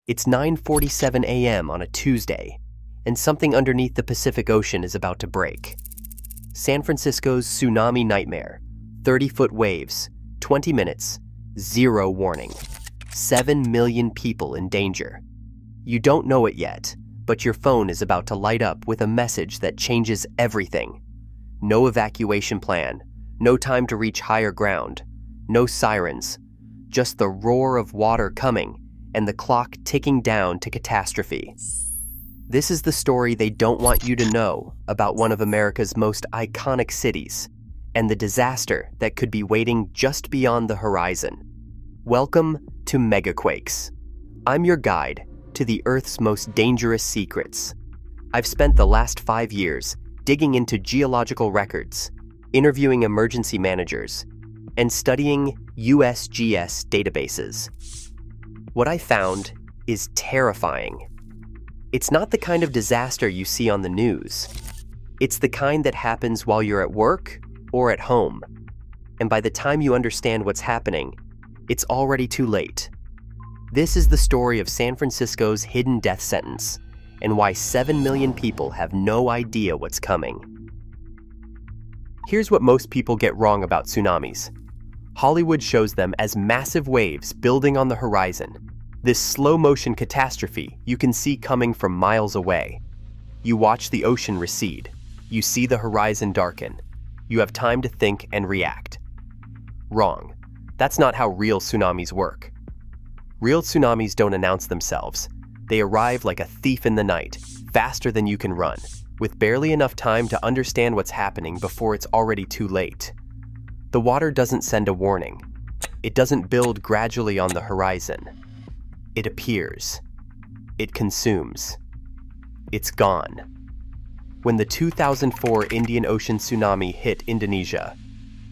It's 9:47 a.m. on a Tuesday, and something underneath the Pacific Ocean is about to break. San Francisco's tsunami nightmare, 30-foot waves, 20 minutes, zero warning. 7 million people in danger. You don't know it yet, but your phone is about to light up with a message that changes everything. No evacuation plan, no time to reach higher ground, no sirens, just the roar of water coming and the clock ticking down to catastrophe. This is the story they don't want you to know about one of America's most iconic cities and the disaster that could be waiting just beyond the horizon. Welcome to Megaquakes. I'm your guide to the Earth's most dangerous secrets. I've spent the last 5 years digging into geological records, interviewing emergency managers, and studying USGS databases. What I found is terrifying. It's not the kind of disaster you see on the news. It's the kind that happens while you're at work or at home. And by the time you understand what's happening, it's already too late. This is the story of San Francisco's hidden death sentence and why 7 million people have no idea what's coming. Here's what most people get wrong about tsunamis. Hollywood shows them as massive waves building on the horizon. This slow-motion catastrophe you can see coming from miles away. You watch the ocean recede. You see the horizon darken. You have time to think and react. Wrong. That's not how real tsunamis work. Real tsunamis don't announce themselves. They arrive like a thief in the night, faster than you can run, with barely enough time to understand what's happening before it's already too late. The water doesn't send a warning. It doesn't build gradually on the horizon. It appears. It consumes. It's gone. When the 2004 Indian Ocean tsunami hit Indonesia,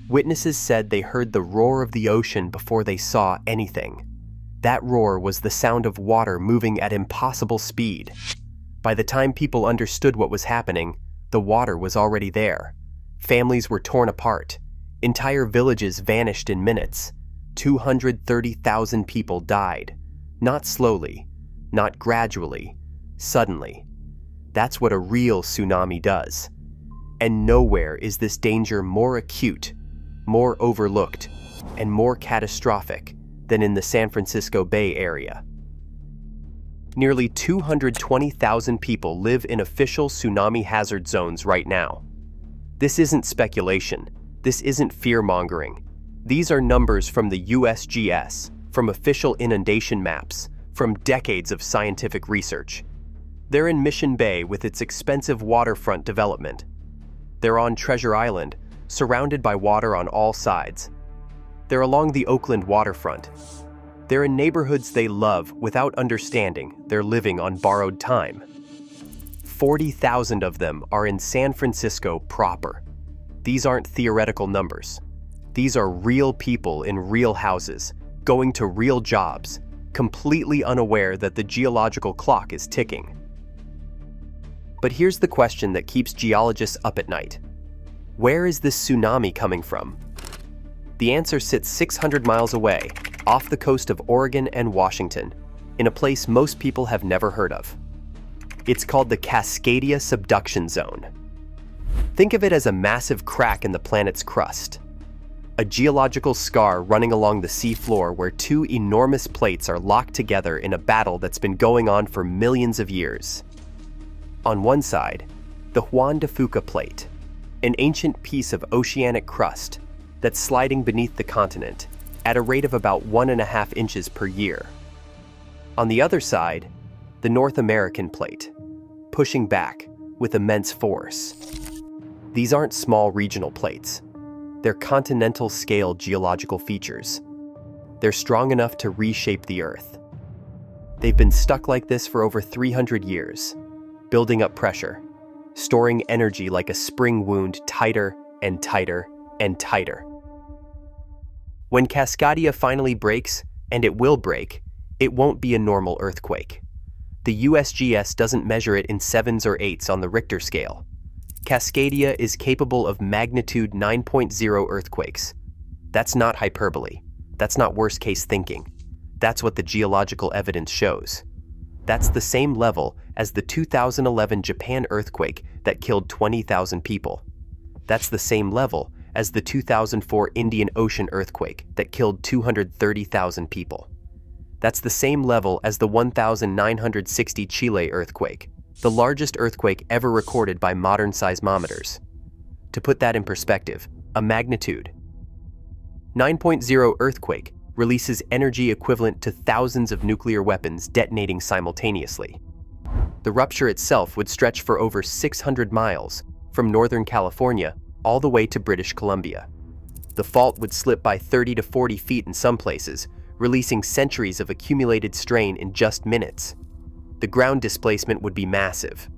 witnesses said they heard the roar of the ocean before they saw anything. That roar was the sound of water moving at impossible speed. By the time people understood what was happening, the water was already there. Families were torn apart. Entire villages vanished in minutes. 230,000 people died. Not slowly, not gradually, suddenly. That's what a real tsunami does. And nowhere is this danger more acute, more overlooked, and more catastrophic than in the San Francisco Bay Area. Nearly 220,000 people live in official tsunami hazard zones right now. This isn't speculation. This isn't fear-mongering. These are numbers from the USGS, from official inundation maps, from decades of scientific research. They're in Mission Bay with its expensive waterfront development. They're on Treasure Island, surrounded by water on all sides. They're along the Oakland waterfront. They're in neighborhoods they love without understanding they're living on borrowed time. 40,000 of them are in San Francisco proper. These aren't theoretical numbers. These are real people in real houses, going to real jobs, completely unaware that the geological clock is ticking. But here's the question that keeps geologists up at night. Where is this tsunami coming from? The answer sits 600 miles away, off the coast of Oregon and Washington, in a place most people have never heard of. It's called the Cascadia subduction zone. Think of it as a massive crack in the planet's crust. A geological scar running along the seafloor where two enormous plates are locked together in a battle that's been going on for millions of years. On one side, the Juan de Fuca plate, an ancient piece of oceanic crust that's sliding beneath the continent at a rate of about 1.5 inches per year. On the other side, the North American plate, pushing back with immense force. These aren't small regional plates. They're continental-scale geological features. They're strong enough to reshape the Earth. They've been stuck like this for over 300 years, building up pressure, storing energy like a spring wound tighter and tighter and tighter. When Cascadia finally breaks, and it will break, it won't be a normal earthquake. The USGS doesn't measure it in 7s or 8s on the Richter scale. Cascadia is capable of magnitude 9.0 earthquakes. That's not hyperbole. That's not worst-case thinking. That's what the geological evidence shows. That's the same level as the 2011 Japan earthquake that killed 20,000 people. That's the same level as the 2004 Indian Ocean earthquake that killed 230,000 people. That's the same level as the 1960 Chile earthquake, the largest earthquake ever recorded by modern seismometers. To put that in perspective, a magnitude 9.0 earthquake releases energy equivalent to thousands of nuclear weapons detonating simultaneously. The rupture itself would stretch for over 600 miles, from Northern California all the way to British Columbia. The fault would slip by 30 to 40 feet in some places, releasing centuries of accumulated strain in just minutes. The ground displacement would be massive.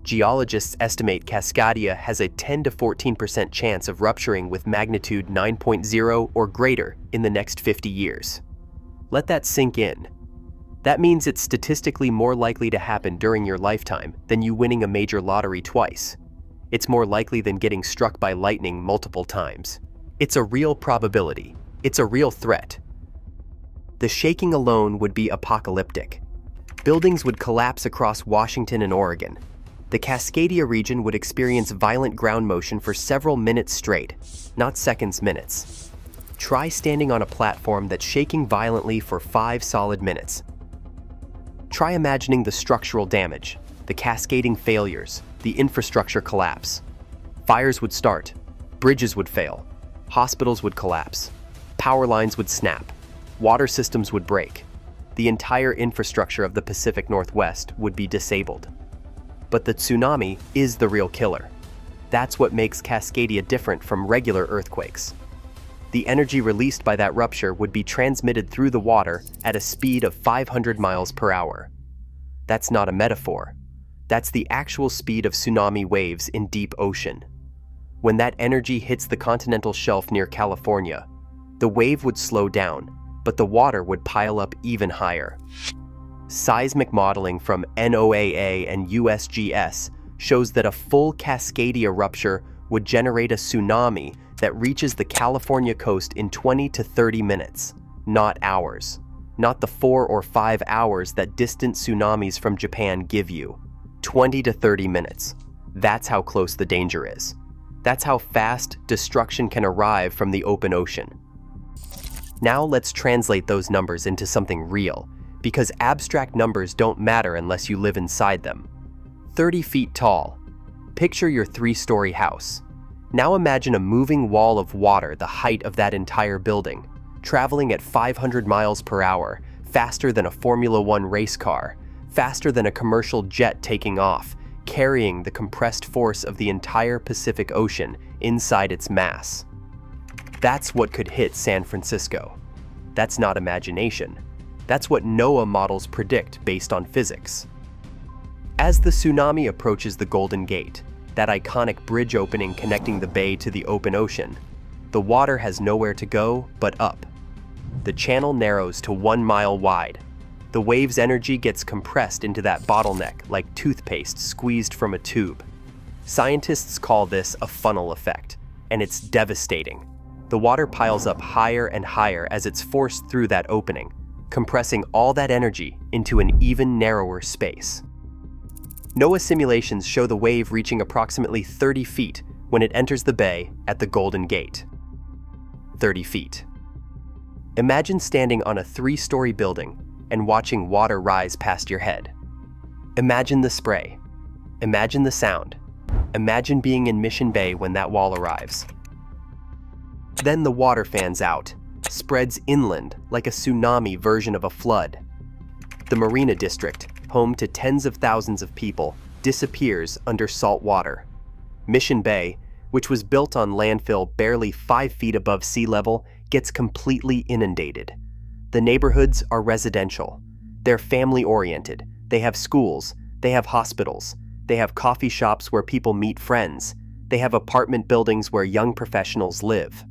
Geologists estimate Cascadia has a 10 to 14% chance of rupturing with magnitude 9.0 or greater in the next 50 years. Let that sink in. That means it's statistically more likely to happen during your lifetime than you winning a major lottery twice. It's more likely than getting struck by lightning multiple times. It's a real probability. It's a real threat. The shaking alone would be apocalyptic. Buildings would collapse across Washington and Oregon. The Cascadia region would experience violent ground motion for several minutes straight, not seconds, minutes. Try standing on a platform that's shaking violently for 5 solid minutes. Try imagining the structural damage, the cascading failures, the infrastructure collapse. Fires would start, bridges would fail, hospitals would collapse, power lines would snap, water systems would break. The entire infrastructure of the Pacific Northwest would be disabled. But the tsunami is the real killer. That's what makes Cascadia different from regular earthquakes. The energy released by that rupture would be transmitted through the water at a speed of 500 miles per hour. That's not a metaphor. That's the actual speed of tsunami waves in deep ocean. When that energy hits the continental shelf near California, the wave would slow down, but the water would pile up even higher. Seismic modeling from NOAA and USGS shows that a full Cascadia rupture would generate a tsunami that reaches the California coast in 20 to 30 minutes, not hours. Not the 4 or 5 hours that distant tsunamis from Japan give you. 20 to 30 minutes. That's how close the danger is. That's how fast destruction can arrive from the open ocean. Now let's translate those numbers into something real, because abstract numbers don't matter unless you live inside them. 30 feet tall. Picture your 3-story house. Now imagine a moving wall of water the height of that entire building, traveling at 500 miles per hour, faster than a Formula One race car, faster than a commercial jet taking off, carrying the compressed force of the entire Pacific Ocean inside its mass. That's what could hit San Francisco. That's not imagination. That's what NOAA models predict based on physics. As the tsunami approaches the Golden Gate, that iconic bridge opening connecting the bay to the open ocean, the water has nowhere to go but up. The channel narrows to 1 mile wide. The wave's energy gets compressed into that bottleneck like toothpaste squeezed from a tube. Scientists call this a funnel effect, and it's devastating. The water piles up higher and higher as it's forced through that opening, compressing all that energy into an even narrower space. NOAA simulations show the wave reaching approximately 30 feet when it enters the bay at the Golden Gate. 30 feet. Imagine standing on a 3-story building and watching water rise past your head. Imagine the spray. Imagine the sound. Imagine being in Mission Bay when that wall arrives. Then the water fans out, spreads inland like a tsunami version of a flood. The Marina District, home to tens of thousands of people, disappears under salt water. Mission Bay, which was built on landfill barely 5 feet above sea level, gets completely inundated. The neighborhoods are residential. They're family-oriented. They have schools. They have hospitals. They have coffee shops where people meet friends. They have apartment buildings where young professionals live.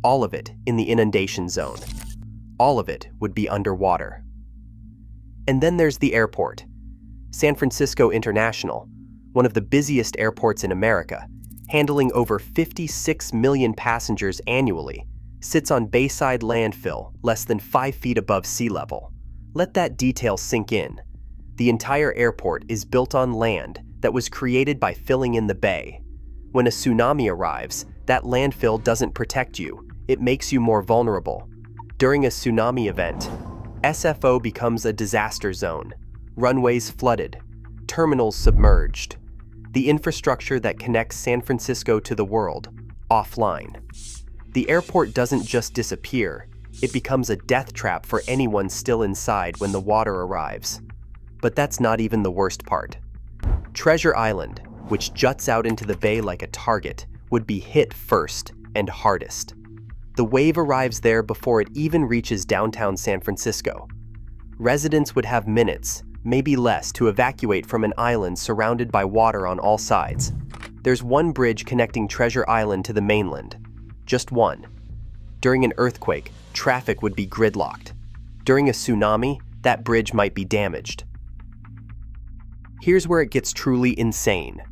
All of it in the inundation zone. All of it would be underwater. And then there's the airport. San Francisco International, one of the busiest airports in America, handling over 56 million passengers annually, sits on bayside landfill less than 5 feet above sea level. Let that detail sink in. The entire airport is built on land that was created by filling in the bay. When a tsunami arrives, that landfill doesn't protect you, it makes you more vulnerable. During a tsunami event, SFO becomes a disaster zone. Runways flooded, terminals submerged. The infrastructure that connects San Francisco to the world, offline. The airport doesn't just disappear, it becomes a death trap for anyone still inside when the water arrives. But that's not even the worst part. Treasure Island, which juts out into the bay like a target, would be hit first and hardest. The wave arrives there before it even reaches downtown San Francisco. Residents would have minutes, maybe less, to evacuate from an island surrounded by water on all sides. There's one bridge connecting Treasure Island to the mainland. Just one. During an earthquake, traffic would be gridlocked. During a tsunami, that bridge might be damaged. Here's where it gets truly insane.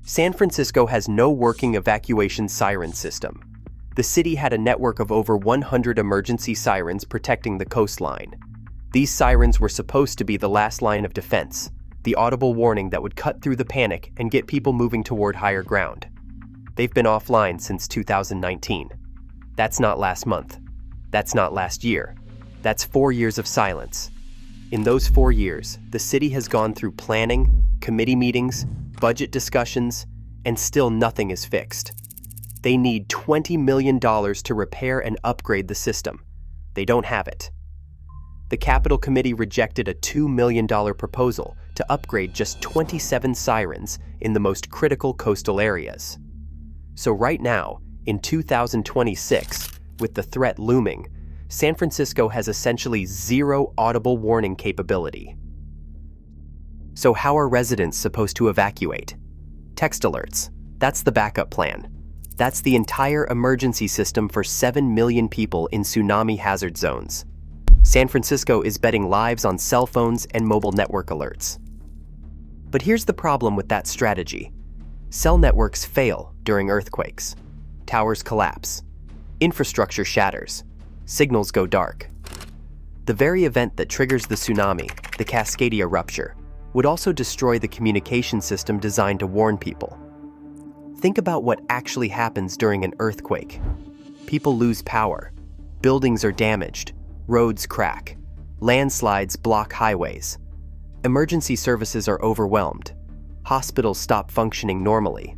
San Francisco has no working evacuation siren system. The city had a network of over 100 emergency sirens protecting the coastline. These sirens were supposed to be the last line of defense, the audible warning that would cut through the panic and get people moving toward higher ground. They've been offline since 2019. That's not last month. That's not last year. That's 4 years of silence. In those 4 years, the city has gone through planning, committee meetings, budget discussions, and still nothing is fixed. They need $20 million to repair and upgrade the system. They don't have it. The Capitol Committee rejected a $2 million proposal to upgrade just 27 sirens in the most critical coastal areas. So right now, in 2026, with the threat looming, San Francisco has essentially zero audible warning capability. So how are residents supposed to evacuate? Text alerts. That's the backup plan. That's the entire emergency system for 7 million people in tsunami hazard zones. San Francisco is betting lives on cell phones and mobile network alerts. But here's the problem with that strategy. Cell networks fail during earthquakes. Towers collapse. Infrastructure shatters. Signals go dark. The very event that triggers the tsunami, the Cascadia rupture, would also destroy the communication system designed to warn people. Think about what actually happens during an earthquake. People lose power. Buildings are damaged. Roads crack. Landslides block highways. Emergency services are overwhelmed. Hospitals stop functioning normally.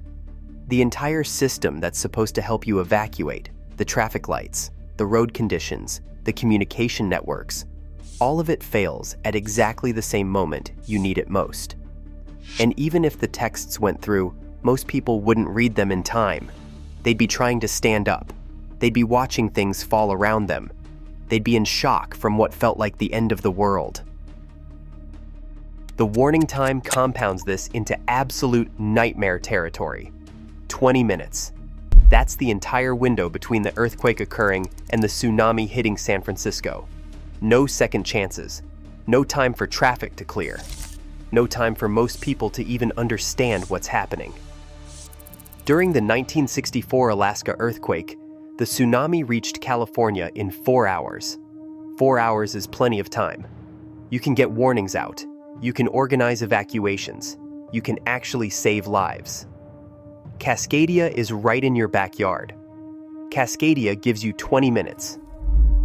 The entire system that's supposed to help you evacuate, the traffic lights, the road conditions, the communication networks, all of it fails at exactly the same moment you need it most. And even if the texts went through, most people wouldn't read them in time. They'd be trying to stand up. They'd be watching things fall around them. They'd be in shock from what felt like the end of the world. The warning time compounds this into absolute nightmare territory. 20 minutes. That's the entire window between the earthquake occurring and the tsunami hitting San Francisco. No second chances. No time for traffic to clear. No time for most people to even understand what's happening. During the 1964 Alaska earthquake, the tsunami reached California in 4 hours. 4 hours is plenty of time. You can get warnings out. You can organize evacuations. You can actually save lives. Cascadia is right in your backyard. Cascadia gives you 20 minutes.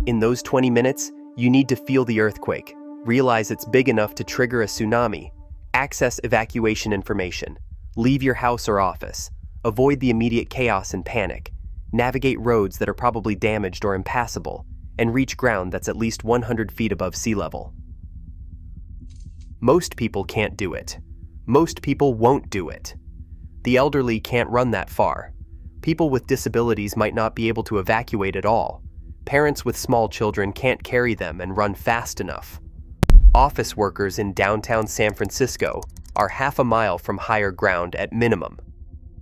In those 20 minutes, you need to feel the earthquake, realize it's big enough to trigger a tsunami, access evacuation information, leave your house or office, avoid the immediate chaos and panic, navigate roads that are probably damaged or impassable, and reach ground that's at least 100 feet above sea level. Most people can't do it. Most people won't do it. The elderly can't run that far. People with disabilities might not be able to evacuate at all. Parents with small children can't carry them and run fast enough. Office workers in downtown San Francisco are half a mile from higher ground at minimum.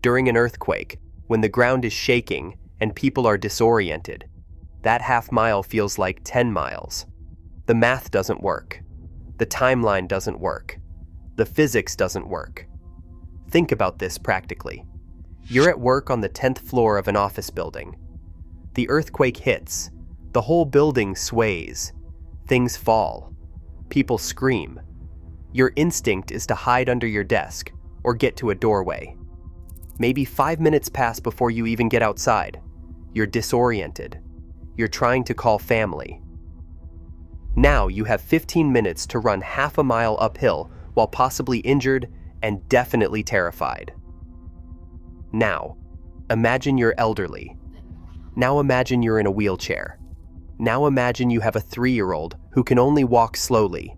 During an earthquake, when the ground is shaking and people are disoriented, that half mile feels like 10 miles. The math doesn't work. The timeline doesn't work. The physics doesn't work. Think about this practically. You're at work on the 10th floor of an office building. The earthquake hits. The whole building sways. Things fall. People scream. Your instinct is to hide under your desk or get to a doorway. Maybe 5 minutes pass before you even get outside. You're disoriented. You're trying to call family. Now you have 15 minutes to run half a mile uphill while possibly injured and definitely terrified. Now, imagine you're elderly. Now imagine you're in a wheelchair. Now imagine you have a 3-year-old who can only walk slowly.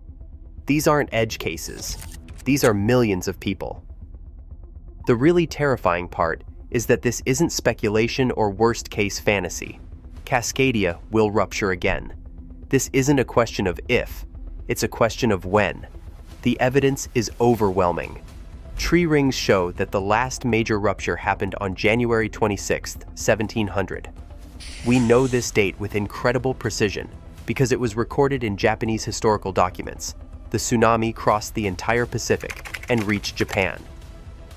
These aren't edge cases. These are millions of people. The really terrifying part is that this isn't speculation or worst-case fantasy. Cascadia will rupture again. This isn't a question of if, it's a question of when. The evidence is overwhelming. Tree rings show that the last major rupture happened on January 26, 1700. We know this date with incredible precision because it was recorded in Japanese historical documents. The tsunami crossed the entire Pacific and reached Japan.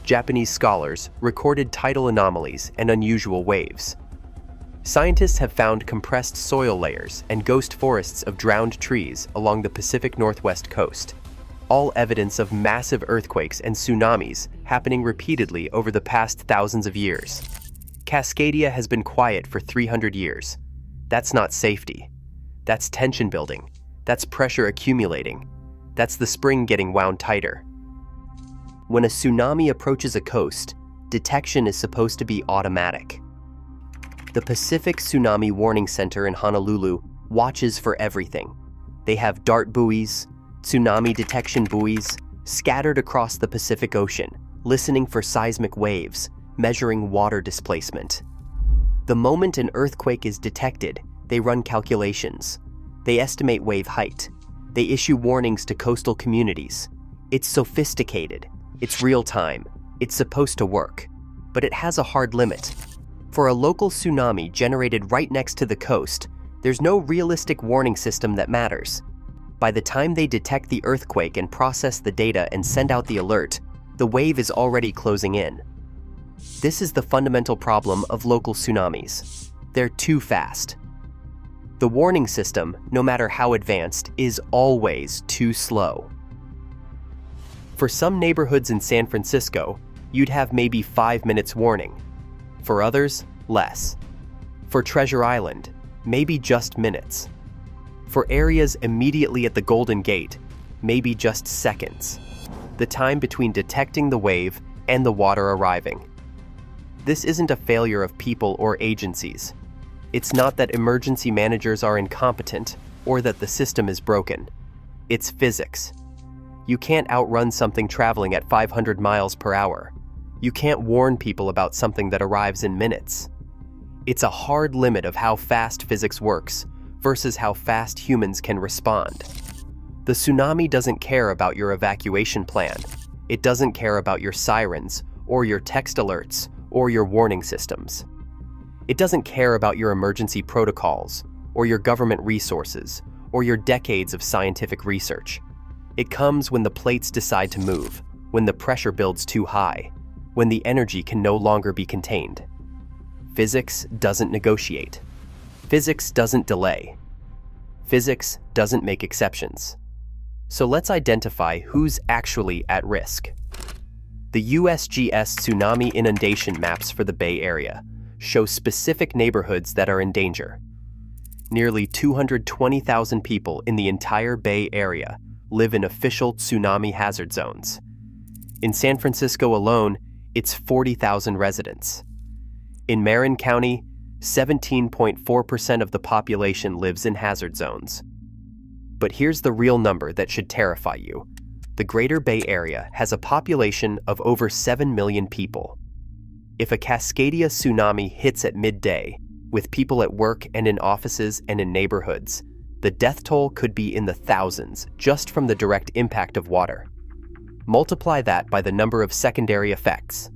Japanese scholars recorded tidal anomalies and unusual waves. Scientists have found compressed soil layers and ghost forests of drowned trees along the Pacific Northwest coast, all evidence of massive earthquakes and tsunamis happening repeatedly over the past thousands of years. Cascadia has been quiet for 300 years. That's not safety. That's tension building. That's pressure accumulating. That's the spring getting wound tighter. When a tsunami approaches a coast, detection is supposed to be automatic. The Pacific Tsunami Warning Center in Honolulu watches for everything. They have dart buoys, tsunami detection buoys, scattered across the Pacific Ocean, listening for seismic waves, measuring water displacement. The moment an earthquake is detected, they run calculations. They estimate wave height. They issue warnings to coastal communities. It's sophisticated. It's real time. It's supposed to work. But it has a hard limit. For a local tsunami generated right next to the coast, there's no realistic warning system that matters. By the time they detect the earthquake and process the data and send out the alert, the wave is already closing in. This is the fundamental problem of local tsunamis. They're too fast. The warning system, no matter how advanced, is always too slow. For some neighborhoods in San Francisco, you'd have maybe 5 minutes warning. For others, less. For Treasure Island, maybe just minutes. For areas immediately at the Golden Gate, maybe just seconds. The time between detecting the wave and the water arriving. This isn't a failure of people or agencies. It's not that emergency managers are incompetent or that the system is broken. It's physics. You can't outrun something traveling at 500 miles per hour. You can't warn people about something that arrives in minutes. It's a hard limit of how fast physics works versus how fast humans can respond. The tsunami doesn't care about your evacuation plan. It doesn't care about your sirens or your text alerts or your warning systems. It doesn't care about your emergency protocols or your government resources or your decades of scientific research. It comes when the plates decide to move, when the pressure builds too high, when the energy can no longer be contained. Physics doesn't negotiate. Physics doesn't delay. Physics doesn't make exceptions. So let's identify who's actually at risk. The USGS tsunami inundation maps for the Bay Area show specific neighborhoods that are in danger. Nearly 220,000 people in the entire Bay Area live in official tsunami hazard zones. In San Francisco alone, it's 40,000 residents. In Marin County, 17.4% of the population lives in hazard zones. But here's the real number that should terrify you. The Greater Bay Area has a population of over 7 million people. If a Cascadia tsunami hits at midday, with people at work and in offices and in neighborhoods, the death toll could be in the thousands just from the direct impact of water. Multiply that by the number of secondary effects.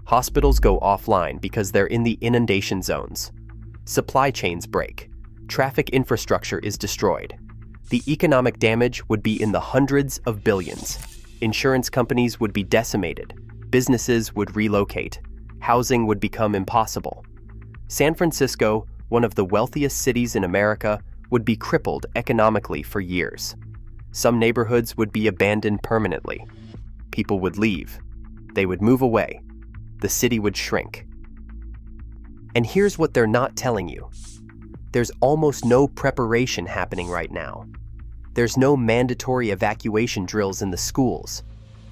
Hospitals go offline because they're in the inundation zones. Supply chains break. Traffic infrastructure is destroyed. The economic damage would be in the hundreds of billions. Insurance companies would be decimated. Businesses would relocate. Housing would become impossible. San Francisco, one of the wealthiest cities in America, would be crippled economically for years. Some neighborhoods would be abandoned permanently. People would leave. They would move away. The city would shrink. And here's what they're not telling you. There's almost no preparation happening right now. There's no mandatory evacuation drills in the schools.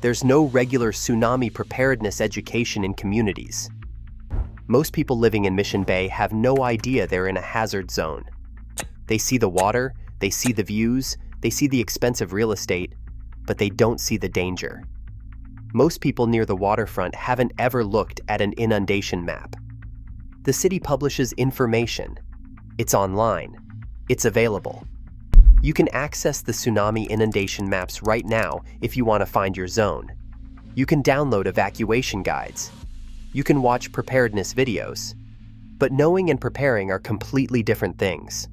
There's no regular tsunami preparedness education in communities. Most people living in Mission Bay have no idea they're in a hazard zone. They see the water, they see the views, they see the expensive real estate, but they don't see the danger. Most people near the waterfront haven't ever looked at an inundation map. The city publishes information. It's online. It's available. You can access the tsunami inundation maps right now if you want to find your zone. You can download evacuation guides. You can watch preparedness videos. But knowing and preparing are completely different things.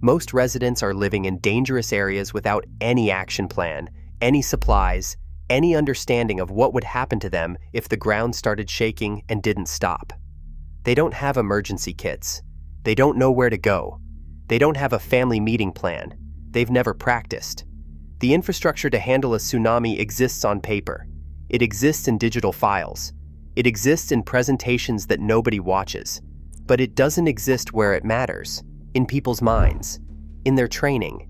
Most residents are living in dangerous areas without any action plan, any supplies, any understanding of what would happen to them if the ground started shaking and didn't stop. They don't have emergency kits. They don't know where to go. They don't have a family meeting plan. They've never practiced. The infrastructure to handle a tsunami exists on paper. It exists in digital files. It exists in presentations that nobody watches. But it doesn't exist where it matters, in people's minds, in their training,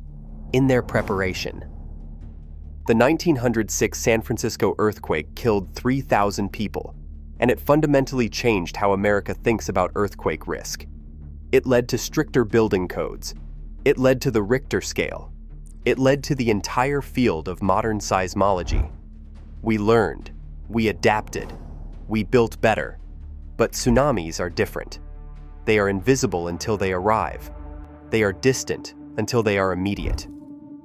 in their preparation. The 1906 San Francisco earthquake killed 3,000 people, and it fundamentally changed how America thinks about earthquake risk. It led to stricter building codes. It led to the Richter scale. It led to the entire field of modern seismology. We learned, we adapted, we built better. But tsunamis are different. They are invisible until they arrive. They are distant until they are immediate.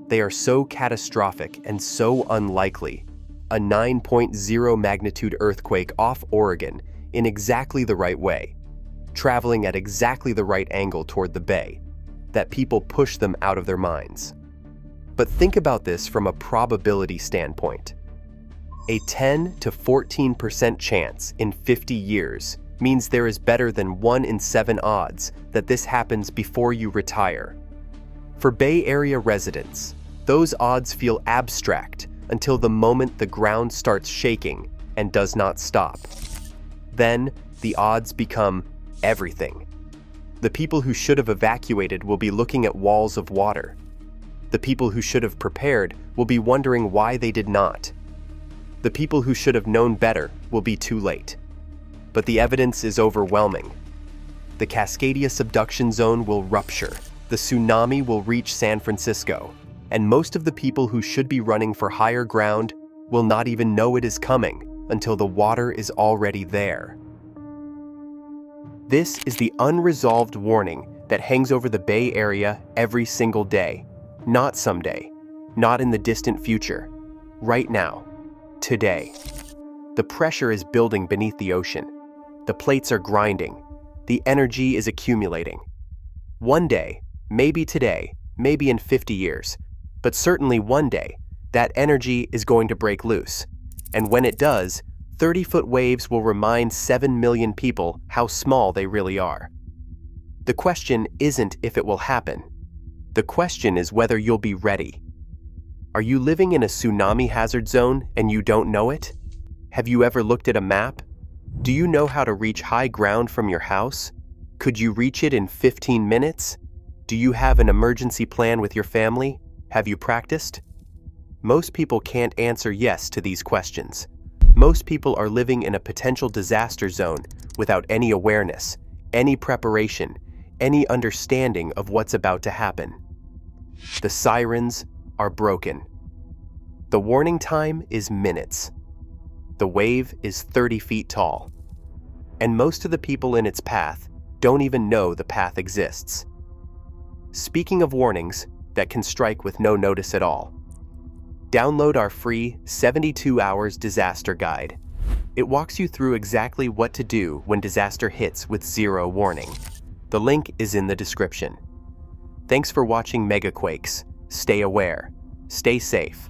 They are so catastrophic and so unlikely. A 9.0 magnitude earthquake off Oregon in exactly the right way, traveling at exactly the right angle toward the bay, that people push them out of their minds. But think about this from a probability standpoint. A 10 to 14% chance in 50 years means there is better than 1 in 7 odds that this happens before you retire. For Bay Area residents, those odds feel abstract until the moment the ground starts shaking and does not stop. Then the odds become everything. The people who should have evacuated will be looking at walls of water. The people who should have prepared will be wondering why they did not. The people who should have known better will be too late. But the evidence is overwhelming. The Cascadia subduction zone will rupture. The tsunami will reach San Francisco. And most of the people who should be running for higher ground will not even know it is coming until the water is already there. This is the unresolved warning that hangs over the Bay Area every single day. Not someday, not in the distant future. Right now, today. The pressure is building beneath the ocean. The plates are grinding. The energy is accumulating. One day, maybe today, maybe in 50 years, but certainly one day, that energy is going to break loose. And when it does, 30-foot waves will remind 7 million people how small they really are. The question isn't if it will happen. The question is whether you'll be ready. Are you living in a tsunami hazard zone and you don't know it? Have you ever looked at a map? Do you know how to reach high ground from your house? Could you reach it in 15 minutes? Do you have an emergency plan with your family? Have you practiced? Most people can't answer yes to these questions. Most people are living in a potential disaster zone without any awareness, any preparation, any understanding of what's about to happen. The sirens are broken. The warning time is minutes. The wave is 30 feet tall. And most of the people in its path don't even know the path exists. Speaking of warnings that can strike with no notice at all, download our free 72 Hours Disaster Guide. It walks you through exactly what to do when disaster hits with zero warning. The link is in the description. Thanks for watching Megaquakes. Stay aware, stay safe,